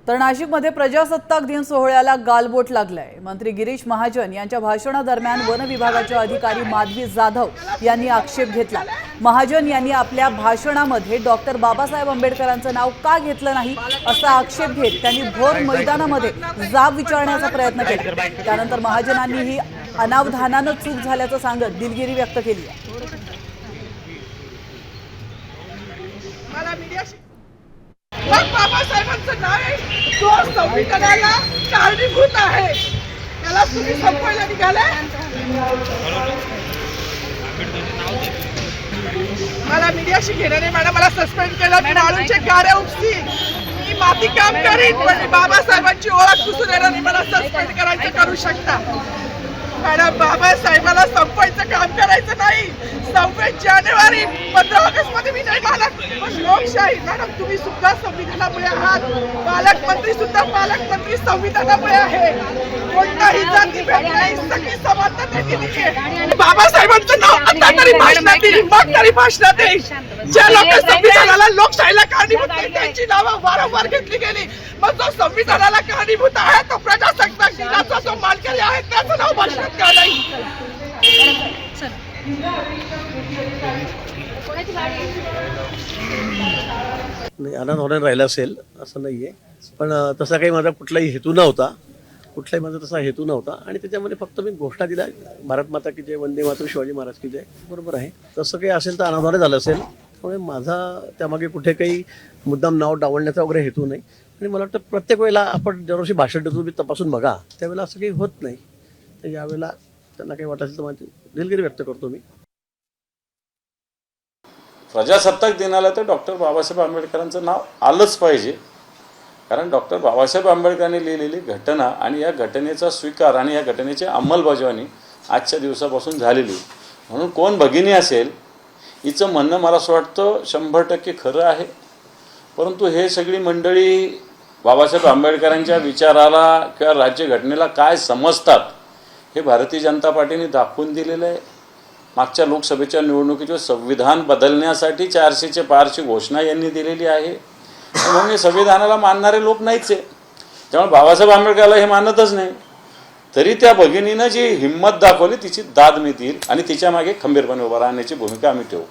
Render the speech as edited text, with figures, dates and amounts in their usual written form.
तर नाशिकमध्ये प्रजासत्ताक दिन सोहळ्याला गालबोट लागलाय। मंत्री गिरीश महाजन यांच्या भाषणादरम्यान वन विभागाचे अधिकारी माधवी जाधव यांनी आक्षेप घेतला। महाजन यांनी आपल्या भाषणामध्ये डॉक्टर बाबासाहेब आंबेडकरांचं नाव का घेतलं नाही असा आक्षेप घेत त्यांनी भोर मैदानामध्ये जाब विचारण्याचा प्रयत्न केला। त्यानंतर महाजनांनी ही अनावधानानं चूक झाल्याचं सांगत दिलगिरी व्यक्त केली आहे। बाबासाहेबांचं नाव आहे तो संविधानाला कारणीभूत आहे, त्याला तुम्ही संपवायला निघाले। मला मीडियाशी घेणारे मॅडम मला सस्पेंड केलं, मी वाळूचे गारे उपसी, मी माती काम करीन पण बाबासाहेबांची ओळख पुसून येणार मला सस्पेंड करायचं करू शकता। मॅडम बाबासाहेबाला संपवायचं काम करायचं नाही। 26 जानेवारी 15 ऑगस्ट मध्ये मी नाही मानत, पण लोकशाही मॅडम तुम्ही सुद्धा संविधानामुळे आहात, पालकमंत्री सुद्धा पालकमंत्री संविधानामुळे आहे। कोणताही जातीभेद नाही, सगळी समानता त्यांनी दिली आहे। बाबासाहेबांचं नाव आता तरी भाषणात येईल, मग तरी भाषणात येईल। ज्या लोक संविधानाला लोकशाहीला कारणीभूत नाही त्यांची नावं वारंवार घेतली गेली, मग जो संविधानाला कारणीभूत आहे तो प्रजासत्ताक दिनाचा जो मानकरी आहे त्याचं नाव भाषणात का नाही? नाही अनावधान राहिलं असेल असं नाहीये, पण तसा काही माझा कुठलाही हेतू नव्हता, कुठलाही माझा तसा हेतू नव्हता। आणि त्याच्यामध्ये फक्त मी घोषणा दिल्या, भारत माता की जय, वंदे मातरम, शिवाजी महाराज की जय, बरोबर आहे। तसं काही असेल तर अनावधान झालं असेल, त्यामुळे माझा त्यामागे कुठे काही मुद्दाम नाव डावलण्याचा वगैरे हेतू नाही। आणि मला वाटतं प्रत्येक वेळेला आपण दरवर्षी भाषण देतो तुम्ही तपासून बघा, त्यावेळेला असं काही होत नाही। तर यावेळेला त्यांना काही वाटत असेल तर माझी दिलगिरी व्यक्त करतो मी। प्रजासत्ताक दिनाला तर डॉक्टर बाबासाहेब आंबेडकरांचं नाव आलंच पाहिजे, कारण डॉक्टर बाबासाहेब आंबेडकरांनी लिहिलेली घटना आणि या घटनेचा स्वीकार आणि या घटनेची अंमलबजावणी आजच्या दिवसापासून झालेली, म्हणून कोण भगिनी असेल हिचं म्हणणं मला असं वाटतं 100% खरं आहे। परंतु हे सगळी मंडळी बाबासाहेब आंबेडकरांच्या विचाराला किंवा राज्यघटनेला काय समजतात हे भारतीय जनता पार्टीने दाखवून दिलेलं आहे। मागच्या लोकसभेच्या निवडणुकीचे संविधान बदलण्यासाठी 400च्या पारची घोषणा यांनी दिलेली आहे, म्हणून हे संविधानाला मानणारे लोक नाहीच आहे। त्यामुळे बाबासाहेब आंबेडकरला हे मानतच नाही, तरी त्या भगिनीनं जी हिंमत दाखवली तिची दाद मी देईल आणि तिच्या मागे खंबीरपणे उभा राहण्याची भूमिका आम्ही ठेवू।